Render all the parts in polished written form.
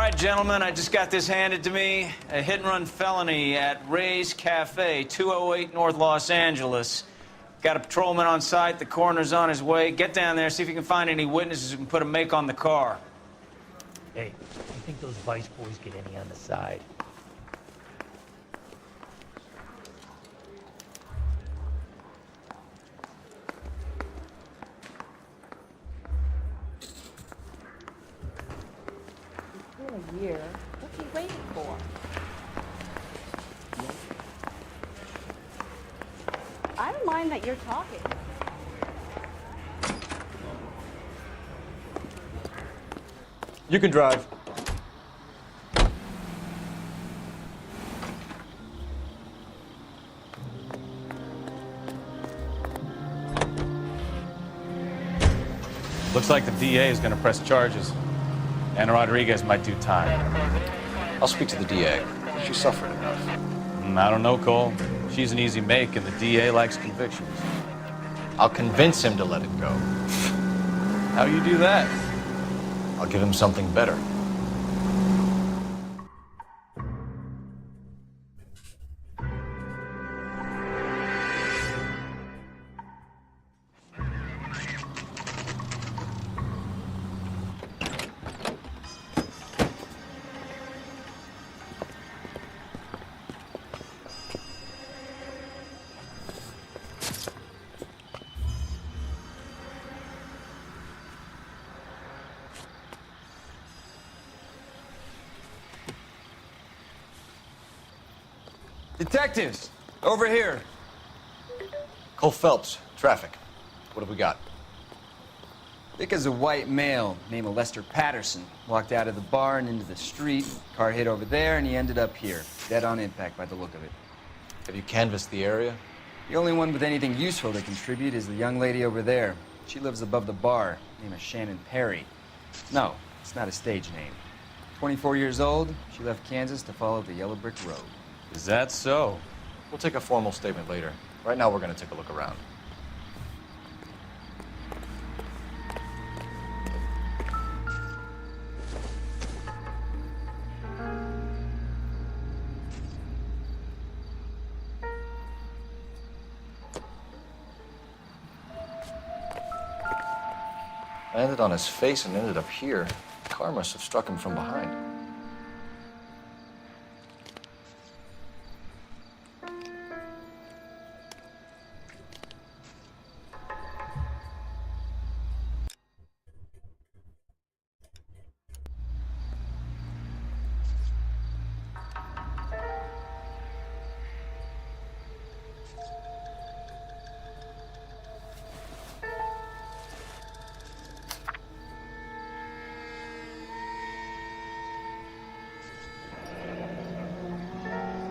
right, gentlemen, I just got this handed to me. A hit-and-run felony at Ray's Cafe, 208 North Los Angeles. Got a patrolman on site. The coroner's on his way. Get down there, see if you can find any witnesses who can put a make on the car. Hey, you think those Vice boys get any on the side? A year. What's he waiting for? I don't mind that you're talking. You can drive. Looks like the DA is going to press charges. Anna Rodriguez might do time. I'll speak to the DA. She suffered enough. I don't know, Cole. She's an easy make, and the DA likes convictions. I'll convince him to let it go. How do you do that? I'll give him something better. Detectives, over here. Cole Phelps, traffic. What have we got? Thick as a white male named Lester Patterson. Walked out of the bar and into the street. Car hit over there and he ended up here. Dead on impact by the look of it. Have you canvassed the area? The only one with anything useful to contribute is the young lady over there. She lives above the bar. Name is Shannon Perry. No, it's not a stage name. 24 years old, she left Kansas to follow the yellow brick road. Is that so? We'll take a formal statement later. Right now, we're going to take a look around. Landed on his face and ended up here. The car must have struck him from behind.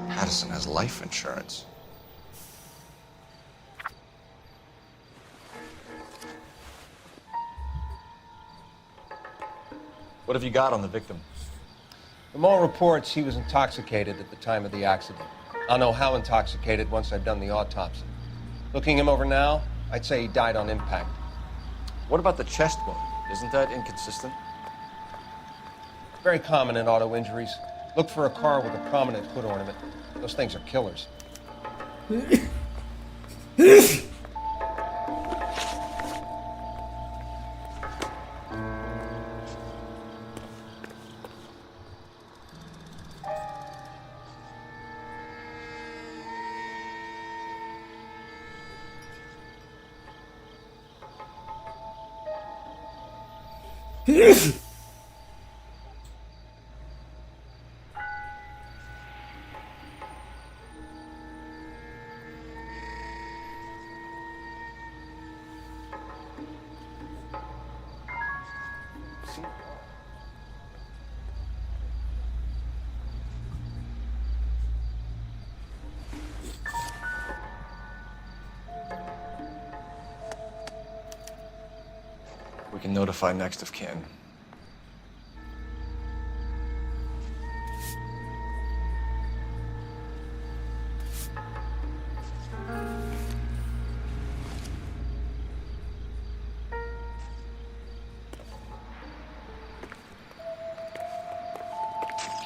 Patterson has life insurance. What have you got on the victim? From all reports, he was intoxicated at the time of the accident. I'll know how intoxicated once I've done the autopsy. Looking him over now, I'd say he died on impact. What about the chest wound? Isn't that inconsistent? Very common in auto injuries. Look for a car with a prominent hood ornament. Those things are killers. We can notify next of kin.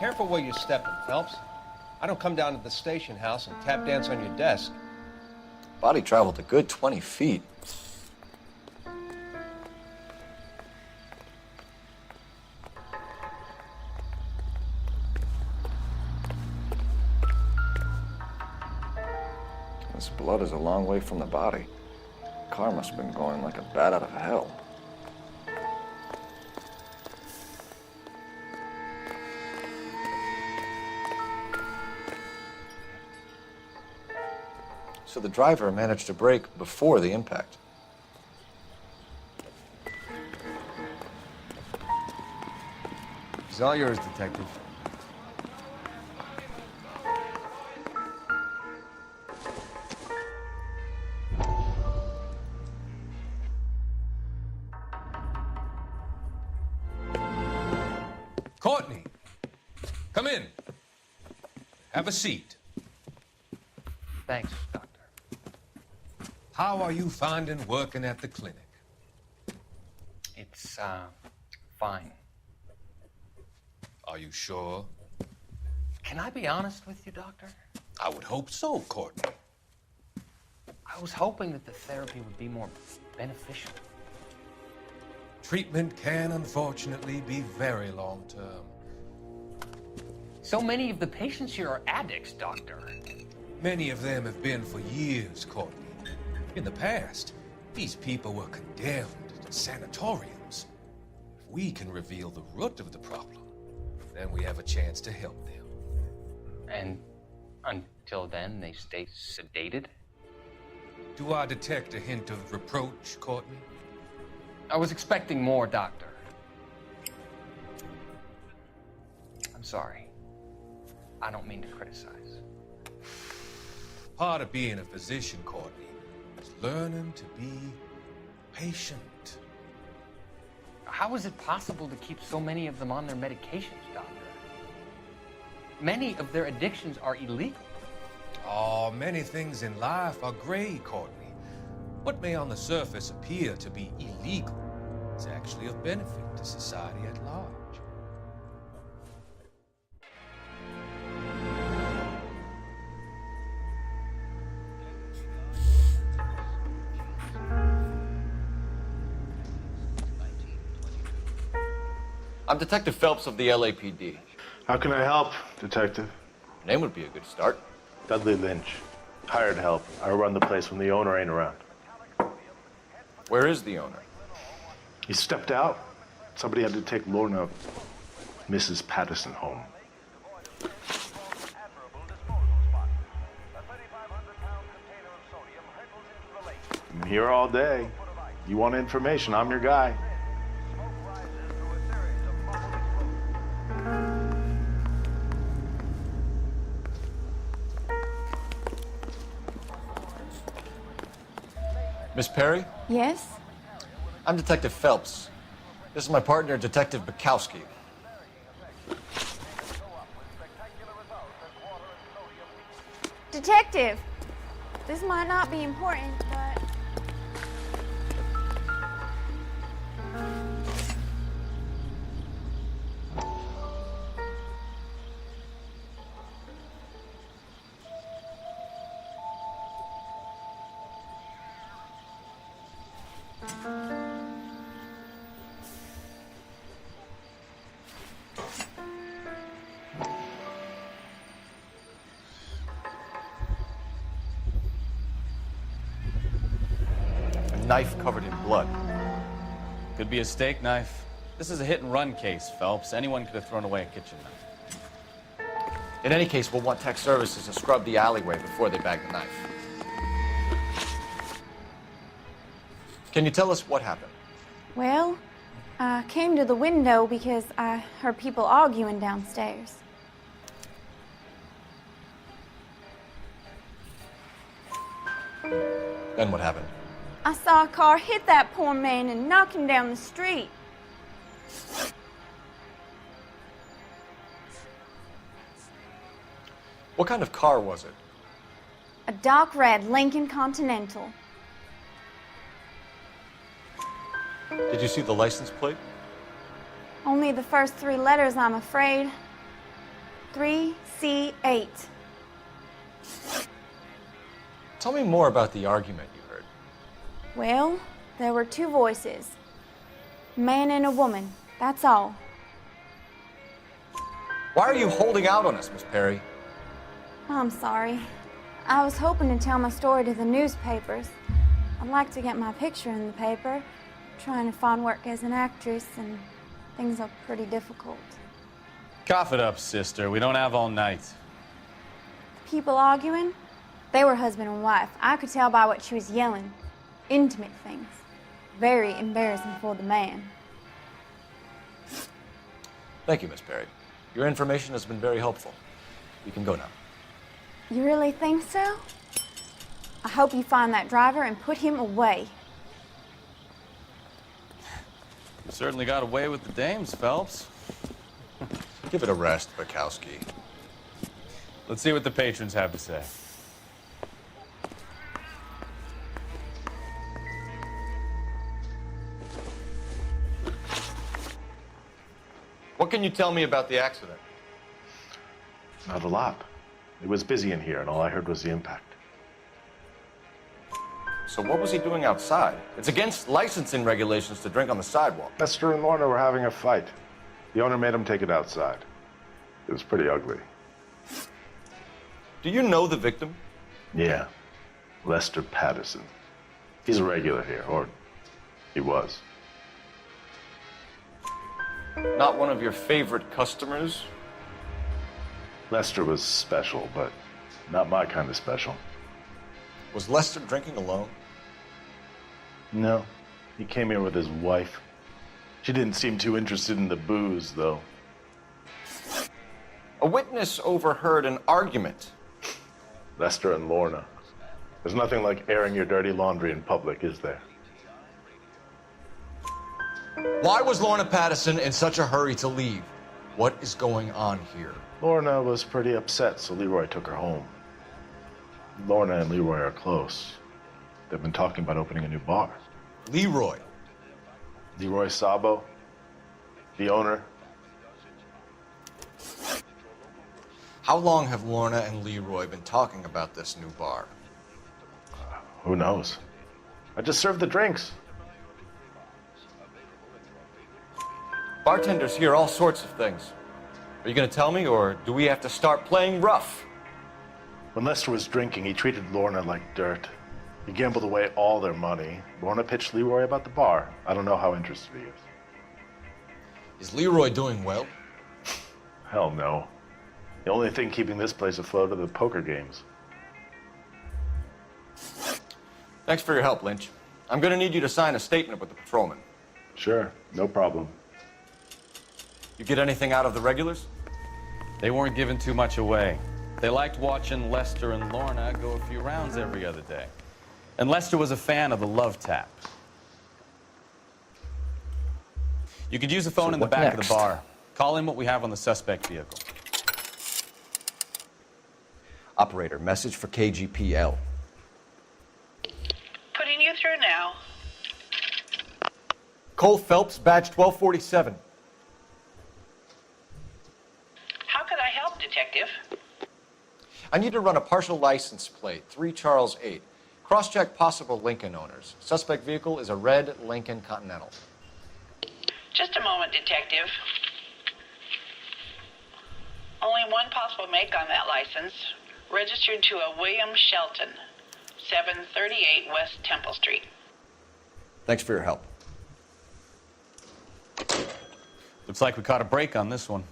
careful where you're stepping, Phelps. I don't come down to the station house and tap dance on your desk. Body traveled a good 20 feet. This blood is a long way from the body. Car must have been going like a bat out of hell. So the driver managed to brake before the impact. It's all yours, Detective. Courtney, come in. Have a seat. Thanks, Doctor. How are you finding working at the clinic? It's, fine. Are you sure? Can I be honest with you, Doctor? I would hope so, Courtney. I was hoping that the therapy would be more beneficial. Treatment can, unfortunately, be very long-term. So many of the patients here are addicts, Doctor. Many of them have been for years, Courtney. In the past, these people were condemned to sanatoriums. If we can reveal the root of the problem, then we have a chance to help them. And until then, they stay sedated? Do I detect a hint of reproach, Courtney? I was expecting more, Doctor. I'm sorry. I don't mean to criticize. Part of being a physician, Courtney, is learning to be patient. How is it possible to keep so many of them on their medications, Doctor? Many of their addictions are illegal. Oh, many things in life are gray, Courtney. What may on the surface appear to be illegal is actually of benefit to society at large. I'm Detective Phelps of the LAPD. How can I help, Detective? Name would be a good start. Dudley Lynch. Hired help. I run the place when the owner ain't around. Where is the owner? He stepped out. Somebody had to take Lorna, Mrs. Patterson, home. I'm here all day. You want information, I'm your guy. Miss Perry? Yes? I'm Detective Phelps. This is my partner, Detective Bukowski. Detective, this might not be important, but... Knife covered in blood. Could be a steak knife. This is a hit-and-run case, Phelps. Anyone could have thrown away a kitchen knife. In any case, we'll want tech services to scrub the alleyway before they bag the knife. Can you tell us what happened? Well, I came to the window because I heard people arguing downstairs. Then what happened? I saw a car hit that poor man and knock him down the street. What kind of car was it? A dark red Lincoln Continental. Did you see the license plate? Only the first 3 letters, I'm afraid. 3C8. Tell me more about the argument you heard. Well, there were two voices. A man and a woman, that's all. Why are you holding out on us, Miss Perry? I'm sorry. I was hoping to tell my story to the newspapers. I'd like to get my picture in the paper. Trying to find work as an actress, and things are pretty difficult. Cough it up, sister. We don't have all night. People arguing? They were husband and wife. I could tell by what she was yelling. Intimate things. Very embarrassing for the man. Thank you, Miss Perry. Your information has been very helpful. You can go now. You really think so? I hope you find that driver and put him away. You certainly got away with the dames, Phelps. Give it a rest, Bukowski. Let's see what the patrons have to say. What can you tell me about the accident? Not a lot. It was busy in here, and all I heard was the impact. So what was he doing outside? It's against licensing regulations to drink on the sidewalk. Lester and Lorna were having a fight. The owner made him take it outside. It was pretty ugly. Do you know the victim? Yeah. Lester Patterson. He's a regular here, or he was. Not one of your favorite customers? Lester was special, but not my kind of special. Was Lester drinking alone? No. He came here with his wife. She didn't seem too interested in the booze, though. A witness overheard an argument. Lester and Lorna. There's nothing like airing your dirty laundry in public, is there? Why was Lorna Patterson in such a hurry to leave? What is going on here? Lorna was pretty upset, so Leroy took her home. Lorna and Leroy are close. They've been talking about opening a new bar. Leroy? Leroy Sabo, the owner. How long have Lorna and Leroy been talking about this new bar? Who knows? I just served the drinks. Bartenders hear all sorts of things. Are you going to tell me, or do we have to start playing rough? When Lester was drinking, he treated Lorna like dirt. He gambled away all their money. Lorna pitched Leroy about the bar. I don't know how interested he is. Is Leroy doing well? Hell no. The only thing keeping this place afloat are the poker games. Thanks for your help, Lynch. I'm going to need you to sign a statement with the patrolman. Sure, no problem. You get anything out of the regulars? They weren't giving too much away. They liked watching Lester and Lorna go a few rounds every other day. And Lester was a fan of the love tap. You could use the phone in the back of the bar. Call in what we have on the suspect vehicle. Operator, message for KGPL. Putting you through now. Cole Phelps, badge 1247. How could I help, Detective? I need to run a partial license plate, 3 Charles 8. Cross-check possible Lincoln owners. Suspect vehicle is a red Lincoln Continental. Just a moment, Detective. Only one possible make on that license. Registered to a William Shelton, 738 West Temple Street. Thanks for your help. Looks like we caught a break on this one.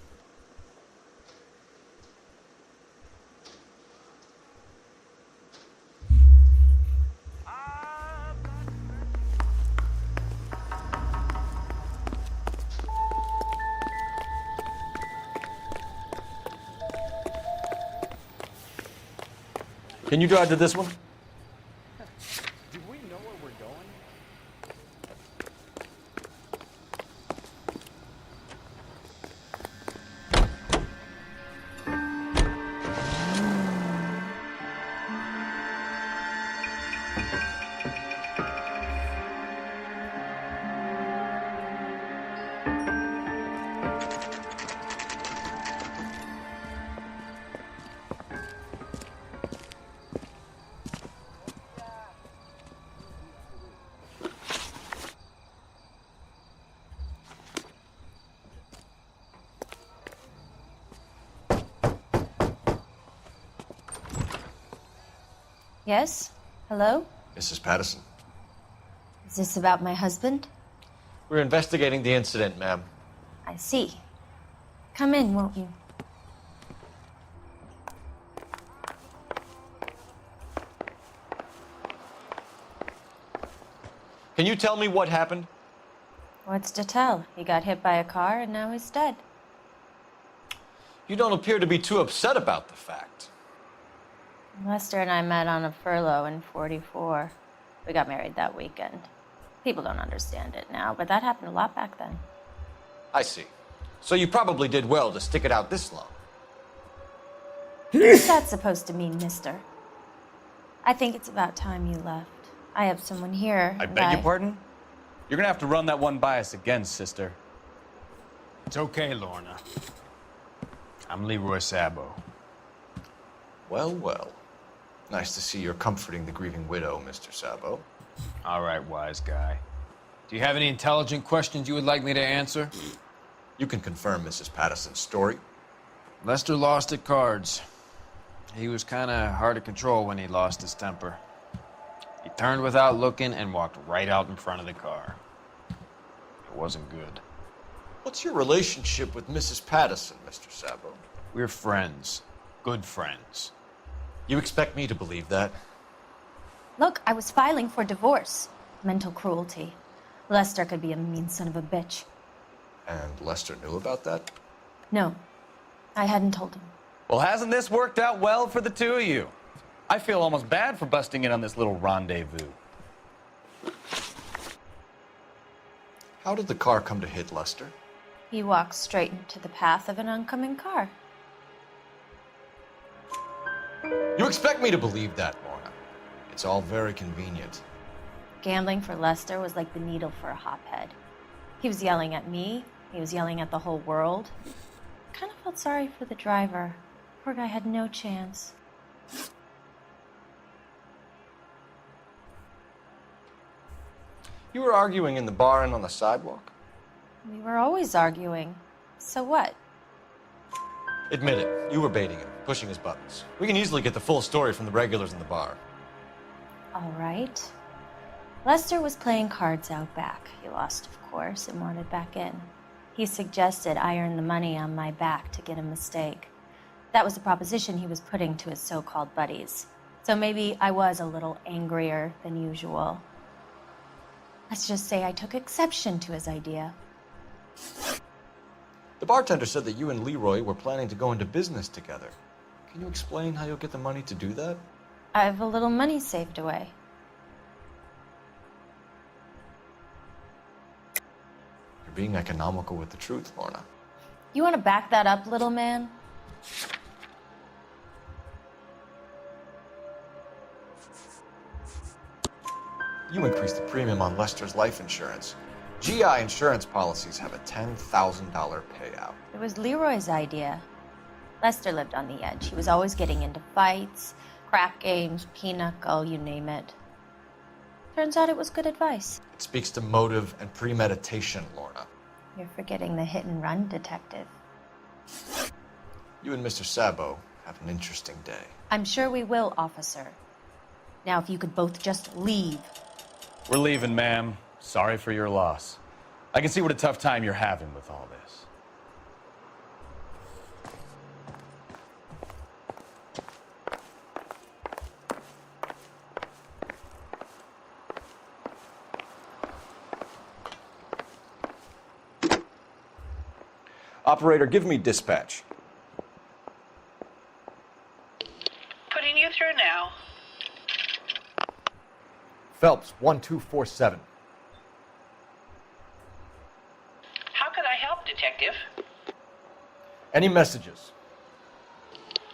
Can you drive to this one? Do we know where we're going? Yes? Hello? Mrs. Patterson. Is this about my husband? We're investigating the incident, ma'am. I see. Come in, won't you? Can you tell me what happened? What's to tell? He got hit by a car and now he's dead. You don't appear to be too upset about the fact. Lester and I met on a furlough in '44. We got married that weekend. People don't understand it now, but that happened a lot back then. I see. So you probably did well to stick it out this long. What's that supposed to mean, mister? I think it's about time you left. I have someone here. I beg your pardon? You're gonna have to run that one by us again, sister. It's okay, Lorna. I'm Leroy Sabo. Well, well. Nice to see you're comforting the grieving widow, Mr. Sabo. All right, wise guy. Do you have any intelligent questions you would like me to answer? You can confirm Mrs. Patterson's story. Lester lost at cards. He was kind of hard to control when he lost his temper. He turned without looking and walked right out in front of the car. It wasn't good. What's your relationship with Mrs. Patterson, Mr. Sabo? We're friends. Good friends. You expect me to believe that? Look, I was filing for divorce. Mental cruelty. Lester could be a mean son of a bitch. And Lester knew about that? No, I hadn't told him. Well, hasn't this worked out well for the two of you? I feel almost bad for busting in on this little rendezvous. How did the car come to hit Lester? He walked straight into the path of an oncoming car. You expect me to believe that, Lorna? It's all very convenient. Gambling for Lester was like the needle for a hophead. He was yelling at me. He was yelling at the whole world. I kind of felt sorry for the driver. Poor guy had no chance. You were arguing in the bar and on the sidewalk? We were always arguing. So what? Admit it, you were baiting him, pushing his buttons. We can easily get the full story from the regulars in the bar. All right. Lester was playing cards out back. He lost, of course, and wanted back in. He suggested I earn the money on my back to get a mistake. That was the proposition he was putting to his so-called buddies. So maybe I was a little angrier than usual. Let's just say I took exception to his idea. The bartender said that you and Leroy were planning to go into business together. Can you explain how you'll get the money to do that? I have a little money saved away. You're being economical with the truth, Lorna. You want to back that up, little man? You increased the premium on Lester's life insurance. GI insurance policies have a $10,000 payout. It was Leroy's idea. Lester lived on the edge. He was always getting into fights, crack games, pinochle, you name it. Turns out it was good advice. It speaks to motive and premeditation, Lorna. You're forgetting the hit and run detective. You and Mr. Sabo have an interesting day. I'm sure we will, officer. Now, if you could both just leave. We're leaving, ma'am. Sorry for your loss. I can see what a tough time you're having with all this. Operator, give me dispatch. Putting you through now. Phelps, 1247. How could I help, Detective? Any messages?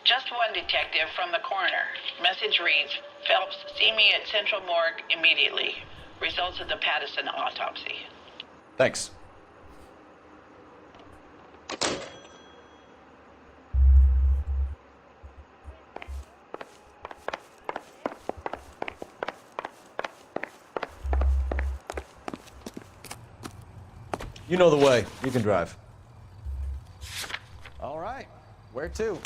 Just one detective from the coroner. Message reads, Phelps, see me at Central Morgue immediately. Results of the Patterson autopsy. Thanks. You know the way. You can drive. All right. Where to?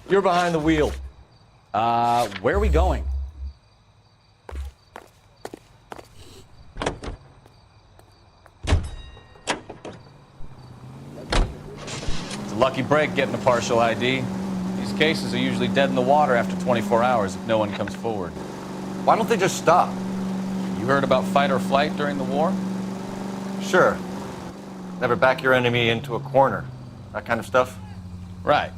You're behind the wheel. Where are we going? It's a lucky break getting a partial ID. These cases are usually dead in the water after 24 hours if no one comes forward. Why don't they just stop? You heard about fight or flight during the war? Sure. Never back your enemy into a corner. That kind of stuff? Right.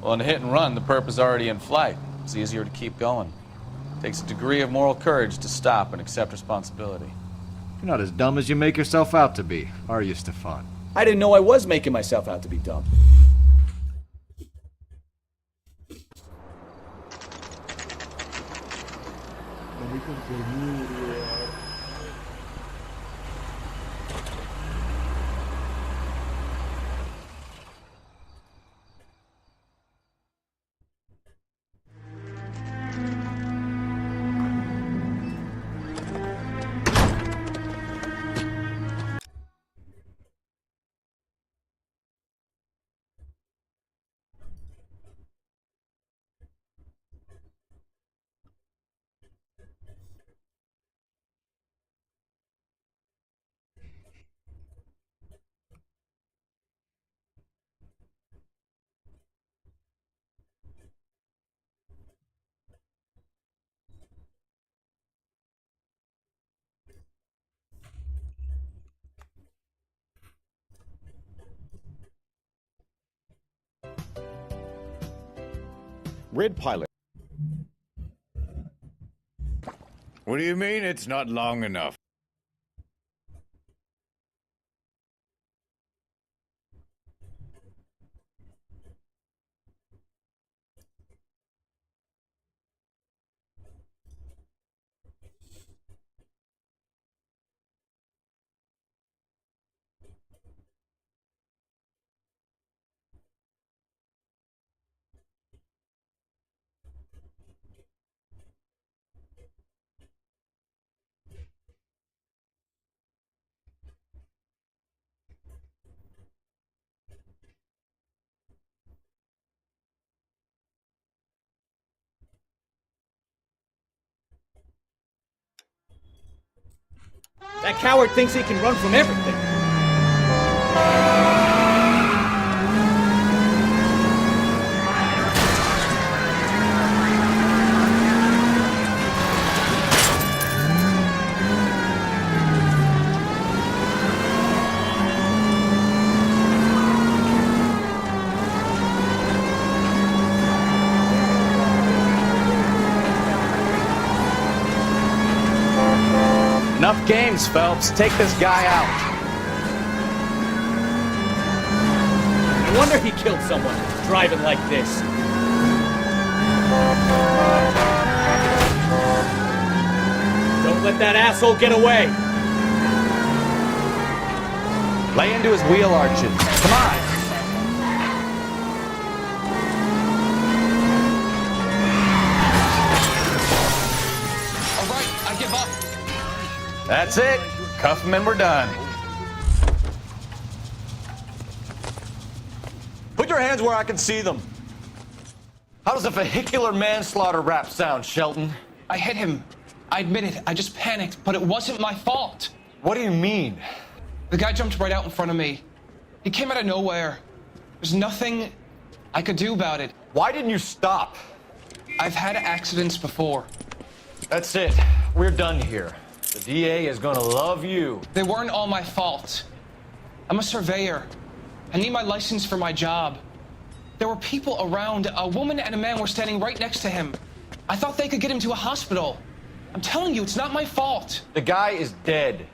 Well, in a hit and run, the perp is already in flight. It's easier to keep going. Takes a degree of moral courage to stop and accept responsibility. You're not as dumb as you make yourself out to be, are you, Stefan? I didn't know I was making myself out to be dumb. Red pilot. What do you mean it's not long enough? That coward thinks he can run from everything. Enough games, Phelps. Take this guy out. No wonder he killed someone driving like this. Don't let that asshole get away. Lay into his wheel arches. Come on. All right, I give up. That's it. Cuff him and we're done. Put your hands where I can see them. How does a vehicular manslaughter rap sound, Shelton? I hit him. I admit it. I just panicked, but it wasn't my fault. What do you mean? The guy jumped right out in front of me. He came out of nowhere. There's nothing I could do about it. Why didn't you stop? I've had accidents before. That's it. We're done here. The DA is gonna love you. They weren't all my fault. I'm a surveyor. I need my license for my job. There were people around. A woman and a man were standing right next to him. I thought they could get him to a hospital. I'm telling you, it's not my fault. The guy is dead,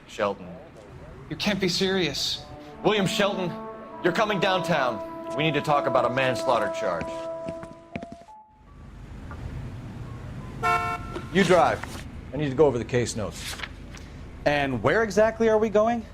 Shelton. You can't be serious. William Shelton, you're coming downtown. We need to talk about a manslaughter charge. You drive. I need to go over the case notes. And where exactly are we going?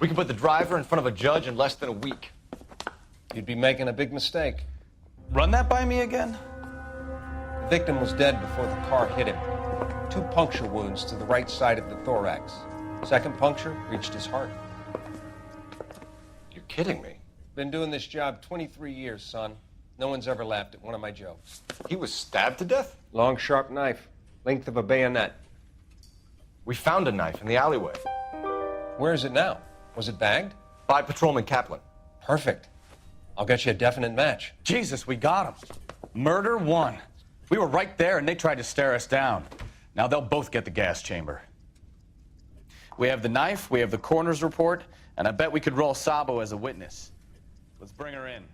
We can put the driver in front of a judge in less than a week. You'd be making a big mistake. Run that by me again? The victim was dead before the car hit him. 2 puncture wounds to the right side of the thorax. Second puncture reached his heart. You're kidding me. Been doing this job 23 years, son. No one's ever laughed at one of my jokes. He was stabbed to death? Long, sharp knife. Length of a bayonet. We found a knife in the alleyway. Where is it now? Was it bagged? By Patrolman Kaplan. Perfect. I'll get you a definite match. Jesus, we got him. Murder 1. We were right there and they tried to stare us down. Now they'll both get the gas chamber. We have the knife, we have the coroner's report, and I bet we could roll Sabo as a witness. Let's bring her in.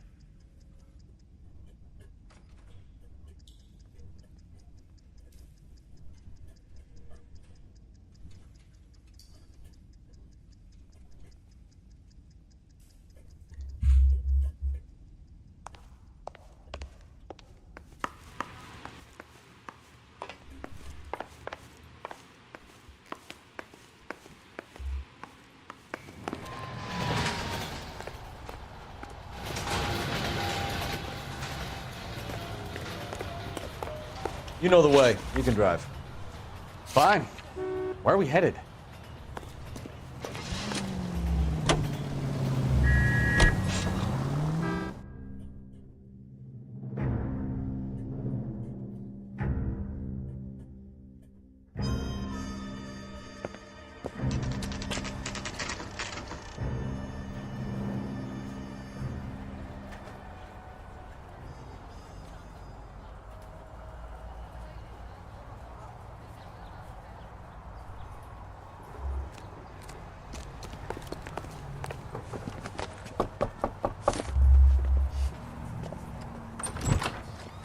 You know the way. You can drive. Fine. Where are we headed?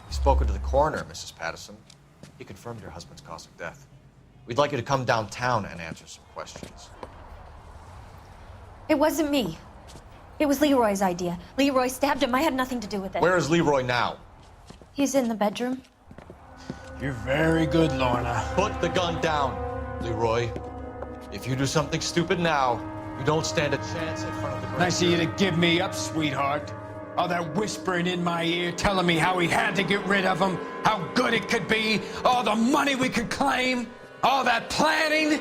Spoken to the coroner, Mrs. Patterson. He confirmed your husband's cause of death. We'd like you to come downtown and answer some questions. It wasn't me. It was Leroy's idea. Leroy stabbed him. I had nothing to do with it. Where is Leroy now? He's in the bedroom. You're very good, Lorna. Put the gun down, Leroy. If you do something stupid now, you don't stand a chance in front of the grand Nice of you to jury. give me up, sweetheart. All that whispering in my ear, telling me how he had to get rid of him, how good it could be, all the money we could claim, all that planning,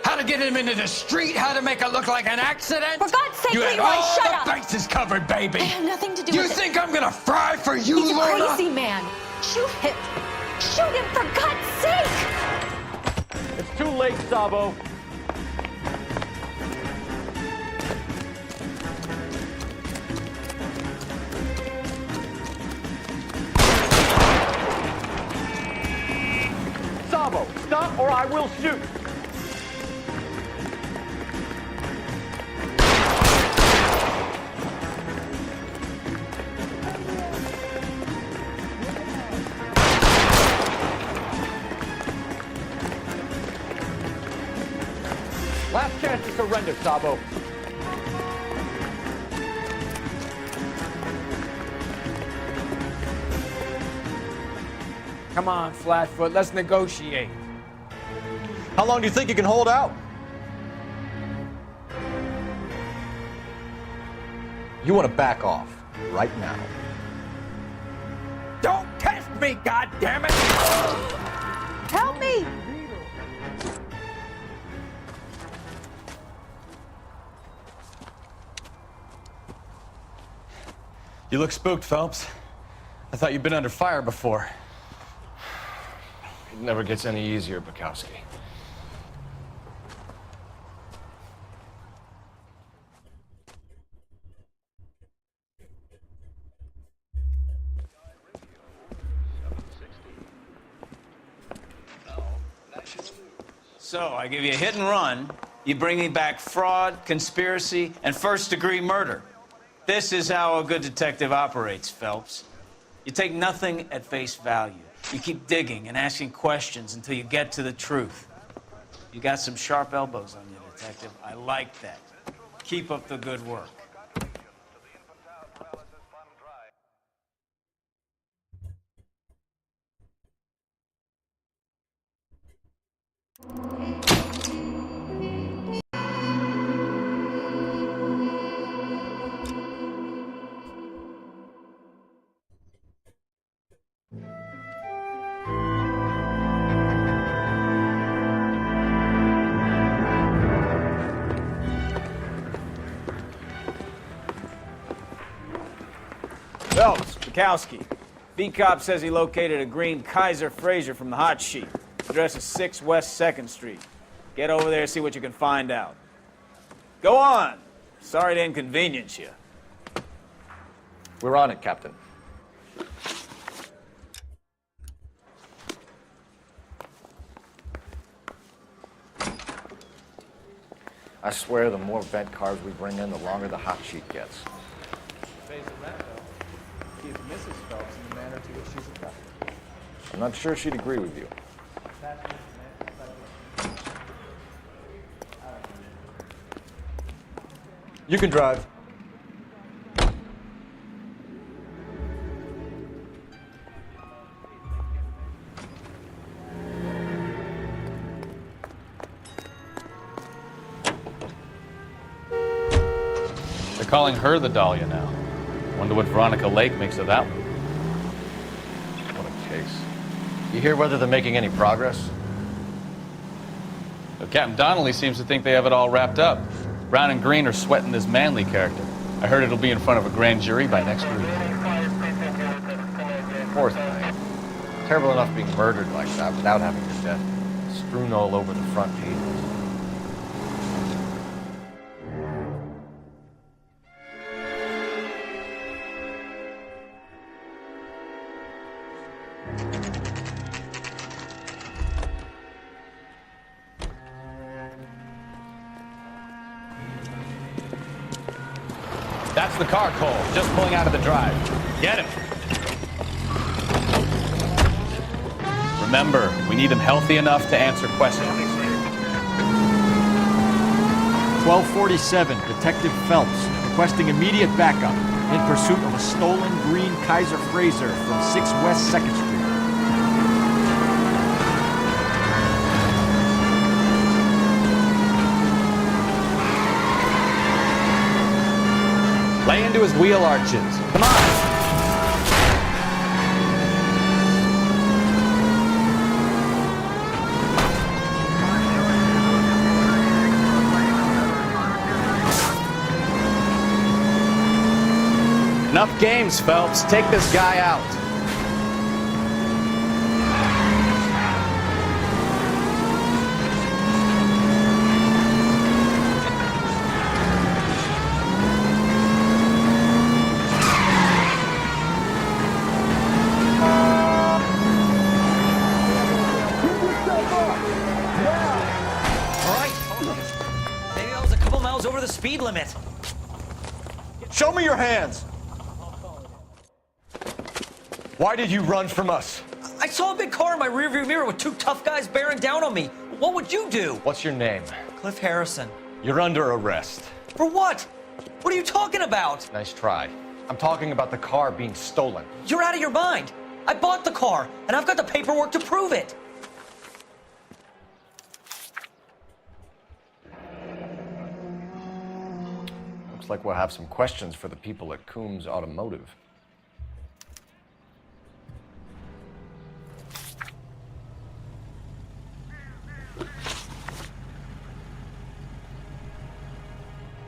how to get him into the street, how to make it look like an accident. For God's sake, you had Leroy, all shut the up. bases covered, baby. I had nothing to do You with it. think I'm gonna fry for you, He's a Lorna? crazy man. Shoot him. Shoot him, for God's sake. It's too late, Sabo. Sabo, stop or I will shoot. Last chance to surrender, Sabo. Come on, Flatfoot, let's negotiate. How long do you think you can hold out? You want to back off right now. Don't test me, goddammit! Help me! You look spooked, Phelps. I thought you'd been under fire before. It never gets any easier, Bukowski. So, I give you a hit and run. You bring me back fraud, conspiracy, and first-degree murder. This is how a good detective operates, Phelps. You take nothing at face value. You keep digging and asking questions until you get to the truth. You got some sharp elbows on you, detective. I like that. Keep up the good work. Phelps, Bukowski. B-Cop says he located a green Kaiser Fraser from the hot sheet. Address is 6 West 2nd Street. Get over there, see what you can find out. Go on. Sorry to inconvenience you. We're on it, Captain. I swear the more vent cars we bring in, the longer the hot sheet gets. Pays the rent, though. Keeps Mrs. Phelps in the manner to which she's accustomed. I'm not sure she'd agree with you. You can drive. They're calling her the Dahlia now. Wonder what Veronica Lake makes of that one. What a case. You hear whether they're making any progress? But Captain Donnelly seems to think they have it all wrapped up. Brown and Green are sweating this Manley character. I heard it'll be in front of a grand jury by next week. Poor thing. Terrible enough being murdered like that without having her death strewn all over the front pages. That's the car, Cole. Just pulling out of the drive. Get him. Remember, we need him healthy enough to answer questions. 1247, Detective Phelps, requesting immediate backup in pursuit of a stolen green Kaiser Fraser from 6 West 2nd Street. Lay into his wheel arches. Come on. Enough games, Phelps. Take this guy out. Over the speed limit. Show me your hands! Why did you run from us? I saw a big car in my rearview mirror with two tough guys bearing down on me. What would you do? What's your name? Cliff Harrison. You're under arrest. For what? What are you talking about? Nice try. I'm talking about the car being stolen. You're out of your mind. I bought the car, and I've got the paperwork to prove it. Looks like we'll have some questions for the people at Coombs Automotive.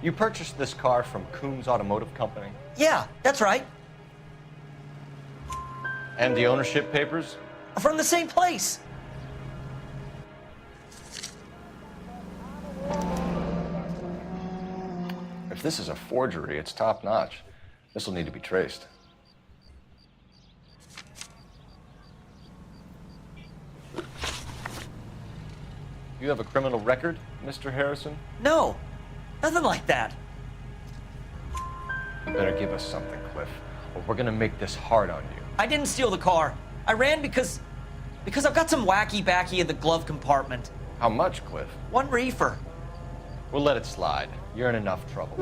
You purchased this car from Coombs Automotive Company? Yeah, that's right. And the ownership papers? From the same place. If this is a forgery, it's top-notch. This will need to be traced. You have a criminal record, Mr. Harrison? No, nothing like that. You better give us something, Cliff, or we're gonna make this hard on you. I didn't steal the car. I ran because I've got some wacky backy in the glove compartment. How much, Cliff? 1 reefer. We'll let it slide. You're in enough trouble.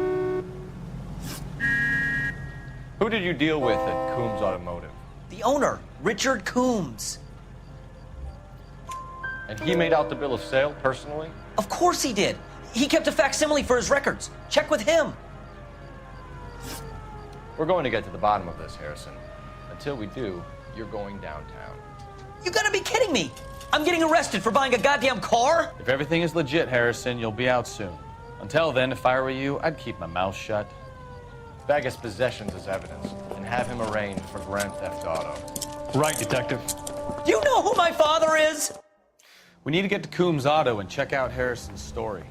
Who did you deal with at Coombs Automotive? The owner, Richard Coombs. And he made out the bill of sale personally? Of course he did. He kept a facsimile for his records. Check with him. We're going to get to the bottom of this, Harrison. Until we do, you're going downtown. You gotta be kidding me! I'm getting arrested for buying a goddamn car? If everything is legit, Harrison, you'll be out soon. Until then, if I were you, I'd keep my mouth shut. Bag his possessions as evidence and have him arraigned for grand theft auto. Right, Detective. Do you know who my father is? We need to get to Coombs Auto and check out Harrison's story.